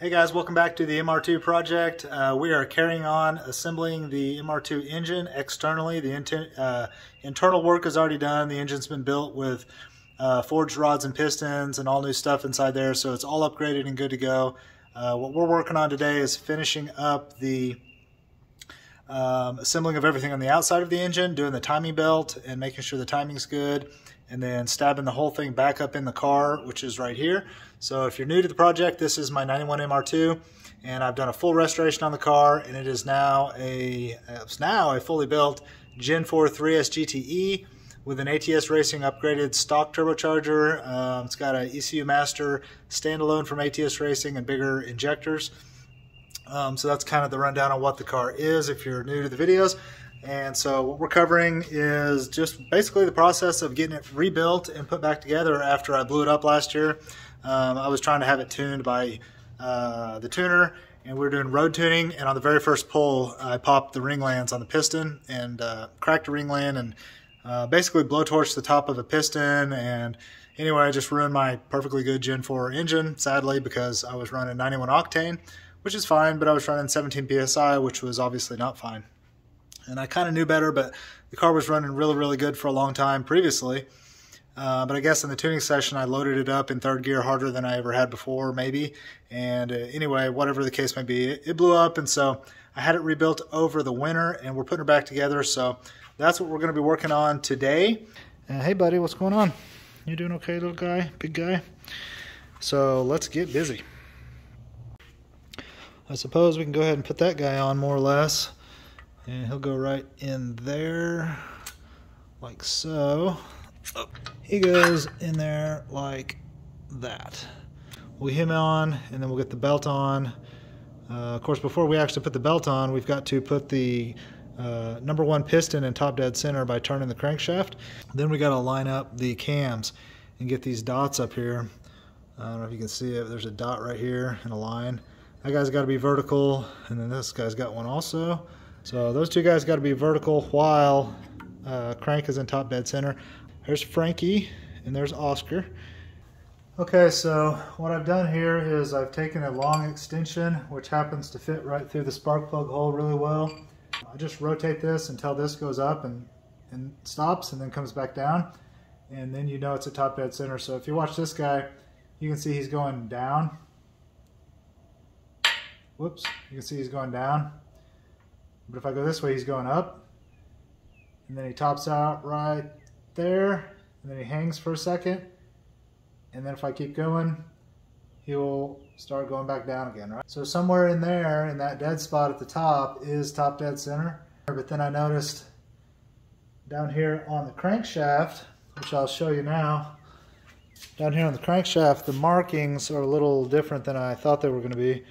Hey guys, welcome back to the MR2 project. We are carrying on assembling the MR2 engine externally. The internal work is already done. The engine's been built with forged rods and pistons and all new stuff inside there, so it's all upgraded and good to go. What we're working on today is finishing up the assembling of everything on the outside of the engine, doing the timing belt and making sure the timing's good, and then stabbing the whole thing back up in the car, which is right here. So if you're new to the project, this is my 91 MR2, and I've done a full restoration on the car, and it is now a fully built Gen 4 3S GTE with an ATS Racing upgraded stock turbocharger. It's got an ECU Master standalone from ATS Racing and bigger injectors. So that's kind of the rundown on what the car is if you're new to the videos. And so what we're covering is just basically the process of getting it rebuilt and put back together after I blew it up last year. I was trying to have it tuned by the tuner, and we were doing road tuning, and on the very first pull I popped the ring lands on the piston and cracked a ring land and basically blowtorched the top of a piston. And anyway, I just ruined my perfectly good Gen 4 engine, sadly, because I was running 91 octane, which is fine, but I was running 17 psi, which was obviously not fine. And I kind of knew better, but the car was running really good for a long time previously. But I guess in the tuning session, I loaded it up in third gear harder than I ever had before, maybe. And anyway, whatever the case may be, it blew up. And so I had it rebuilt over the winter, and we're putting it back together. So that's what we're going to be working on today. Hey, buddy, what's going on? You doing okay, little guy, big guy? So let's get busy. I suppose we can go ahead and put that guy on more or less. And he'll go right in there, like so. Oh, he goes in there like that. We'll get him on, and then we'll get the belt on. Of course, before we actually put the belt on, we've got to put the number one piston in top dead center by turning the crankshaft. Then we got to line up the cams and get these dots up here. I don't know if you can see it, but there's a dot right here and a line. That guy's got to be vertical, and then this guy's got one also. So those two guys got to be vertical while crank is in top dead center. There's Frankie and there's Oscar. Okay, so what I've done here is I've taken a long extension, which happens to fit right through the spark plug hole really well. I just rotate this until this goes up and stops and then comes back down. And then you know it's a top dead center. So if you watch this guy, you can see he's going down. Whoops, you can see he's going down. But if I go this way, he's going up, and then he tops out right there, and then he hangs for a second, and then if I keep going, he will start going back down again, right? So somewhere in there, in that dead spot at the top, is top dead center. But then I noticed down here on the crankshaft, which I'll show you now, down here on the crankshaft, the markings are a little different than I thought they were going to be.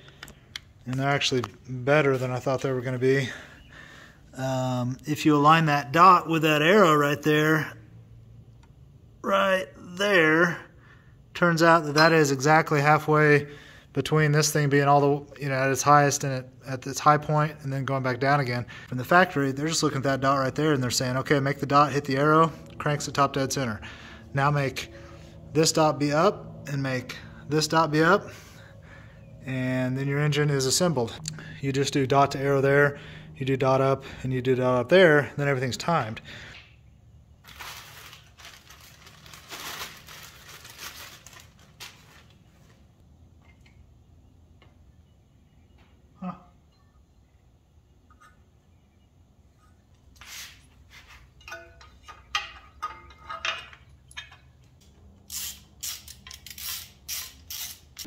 And they're actually better than I thought they were going to be. If you align that dot with that arrow right there, turns out that that is exactly halfway between this thing being all the, at its highest and at its high point, and then going back down again. From the factory, they're just looking at that dot right there, and they're saying, okay, make the dot hit the arrow, cranks the top dead center. Now make this dot be up, and make this dot be up, and then your engine is assembled. You just do dot to arrow there, you do dot up, and you do dot up there, then everything's timed. Huh.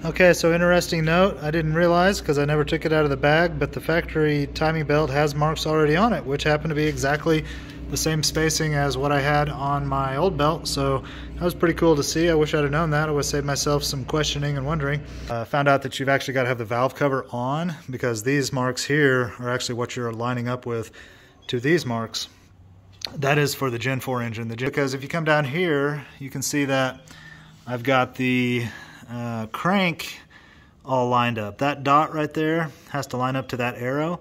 Okay, so interesting note, I didn't realize because I never took it out of the bag, but the factory timing belt has marks already on it, which happen to be exactly the same spacing as what I had on my old belt, so that was pretty cool to see. I wish I'd have known that. I would have saved myself some questioning and wondering. Found out that you've actually got to have the valve cover on, because these marks here are actually what you're lining up with to these marks. That is for the Gen 4 engine. Because if you come down here, you can see that I've got the crank all lined up. That dot right there has to line up to that arrow,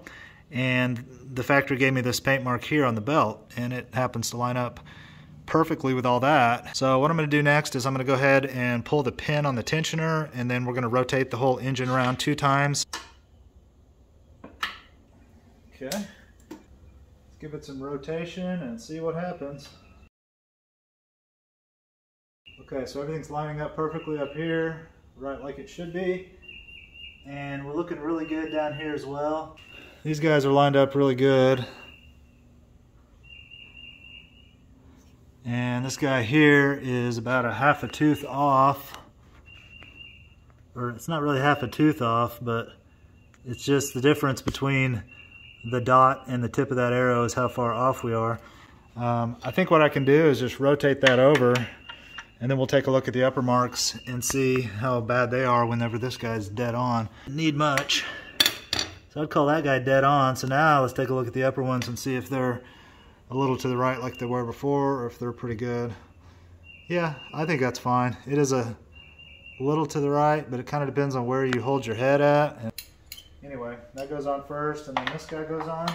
and the factory gave me this paint mark here on the belt, and it happens to line up perfectly with all that. So what I'm going to do next is I'm going to go ahead and pull the pin on the tensioner, and then we're going to rotate the whole engine around 2 times. Okay, let's give it some rotation and see what happens. Okay, so everything's lining up perfectly up here, right like it should be. And we're looking really good down here as well. These guys are lined up really good. And this guy here is about a half a tooth off. Or it's not really half a tooth off, but it's just the difference between the dot and the tip of that arrow is how far off we are. I think what I can do is just rotate that over, and then we'll take a look at the upper marks and see how bad they are whenever this guy's dead on. Need much. So I'd call that guy dead on. So now let's take a look at the upper ones and see if they're a little to the right like they were before, or if they're pretty good. Yeah, I think that's fine. It is a little to the right, but it kind of depends on where you hold your head at. Anyway, that goes on first, and then this guy goes on.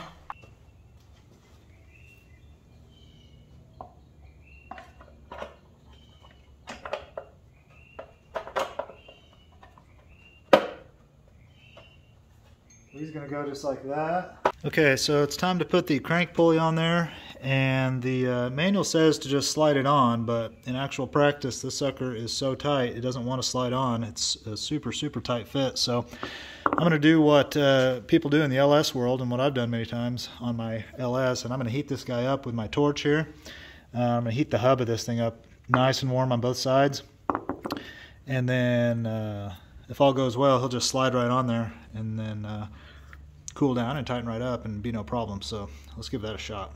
He's going to go just like that. Okay, so it's time to put the crank pulley on there, and the manual says to just slide it on, but in actual practice this sucker is so tight it doesn't want to slide on. It's a super tight fit. So I'm going to do what people do in the LS world, and what I've done many times on my LS, and I'm going to heat this guy up with my torch here. I'm going to heat the hub of this thing up nice and warm on both sides, and then if all goes well, he'll just slide right on there and then cool down and tighten right up and be no problem. So let's give that a shot.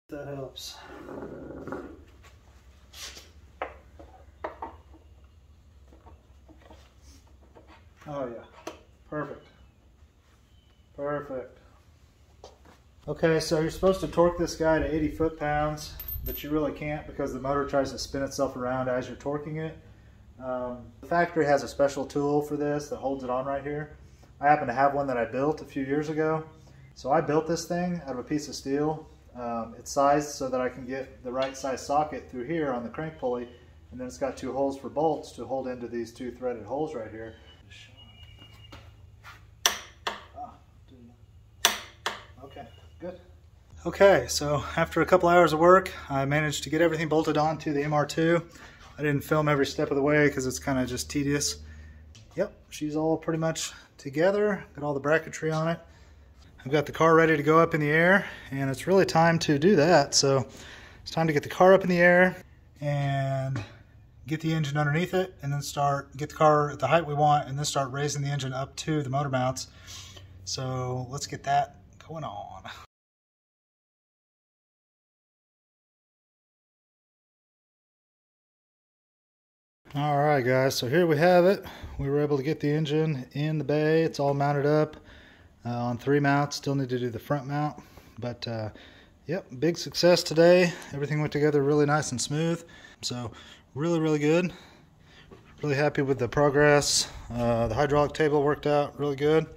That helps. Oh yeah, perfect. Perfect. Okay, so you're supposed to torque this guy to 80 foot-pounds, but you really can't because the motor tries to spin itself around as you're torquing it. The factory has a special tool for this that holds it on right here. I happen to have one that I built a few years ago. So I built this thing out of a piece of steel. It's sized so that I can get the right size socket through here on the crank pulley, and then it's got 2 holes for bolts to hold into these 2 threaded holes right here. Okay, good. Okay, so after a couple hours of work, I managed to get everything bolted onto the MR2. I didn't film every step of the way because it's kind of just tedious. Yep, she's all pretty much together. Got all the bracketry on it. I've got the car ready to go up in the air, and it's really time to do that. So it's time to get the car up in the air and get the engine underneath it, and then get the car at the height we want, and then start raising the engine up to the motor mounts. So let's get that going on. Alright guys, so here we have it. We were able to get the engine in the bay. It's all mounted up on 3 mounts. Still need to do the front mount, but yep, big success today. Everything went together really nice and smooth, so really good. Really happy with the progress. The hydraulic table worked out really good,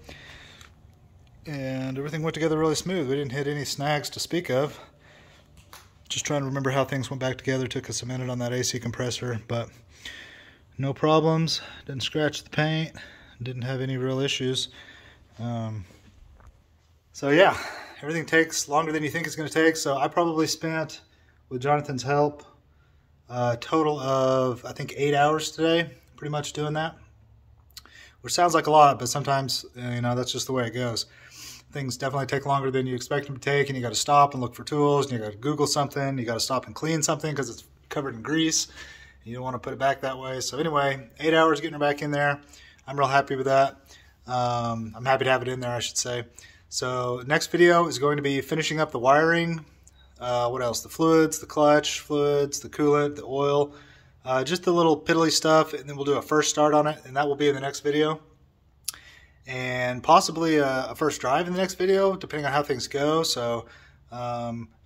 and everything went together really smooth. We didn't hit any snags to speak of. Just trying to remember how things went back together. Took us a minute on that AC compressor, but no problems. Didn't scratch the paint. Didn't have any real issues. So yeah, everything takes longer than you think it's going to take. So I probably spent, with Jonathan's help, a total of, I think, 8 hours today, pretty much doing that. Which sounds like a lot, but sometimes, you know, that's just the way it goes. Things definitely take longer than you expect them to take, and you got to stop and look for tools, and you got to Google something, you got to stop and clean something because it's covered in grease. You don't want to put it back that way. So anyway, 8 hours getting her back in there. I'm real happy with that. I'm happy to have it in there, I should say. So next video is going to be finishing up the wiring. What else? The fluids, the clutch fluids, the coolant, the oil, just the little piddly stuff, and then we'll do a first start on it, and that will be in the next video. And possibly a first drive in the next video, depending on how things go. So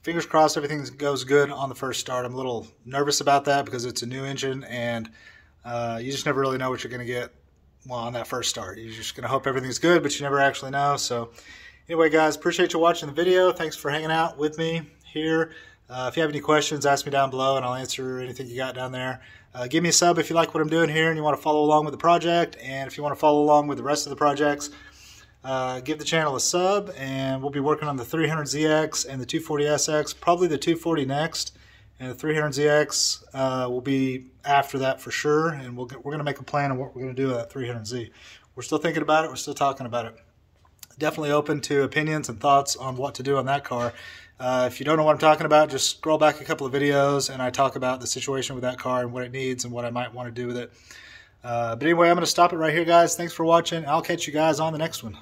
fingers crossed everything goes good on the first start. I'm a little nervous about that because it's a new engine, and You just never really know what you're going to get on that first start. You're just going to hope everything's good, but you never actually know. So anyway, guys, appreciate you watching the video. Thanks for hanging out with me here. If you have any questions, ask me down below and I'll answer anything you got down there. Give me a sub if you like what I'm doing here and you want to follow along with the project. And if you want to follow along with the rest of the projects, give the channel a sub, and we'll be working on the 300ZX and the 240SX, probably the 240 next, and the 300ZX will be after that for sure, and we're going to make a plan on what we're going to do with that 300Z. We're still thinking about it. We're still talking about it. Definitely open to opinions and thoughts on what to do on that car. If you don't know what I'm talking about, just scroll back a couple of videos, and I talk about the situation with that car and what it needs and what I might want to do with it. But anyway, I'm going to stop it right here, guys. Thanks for watching. I'll catch you guys on the next one.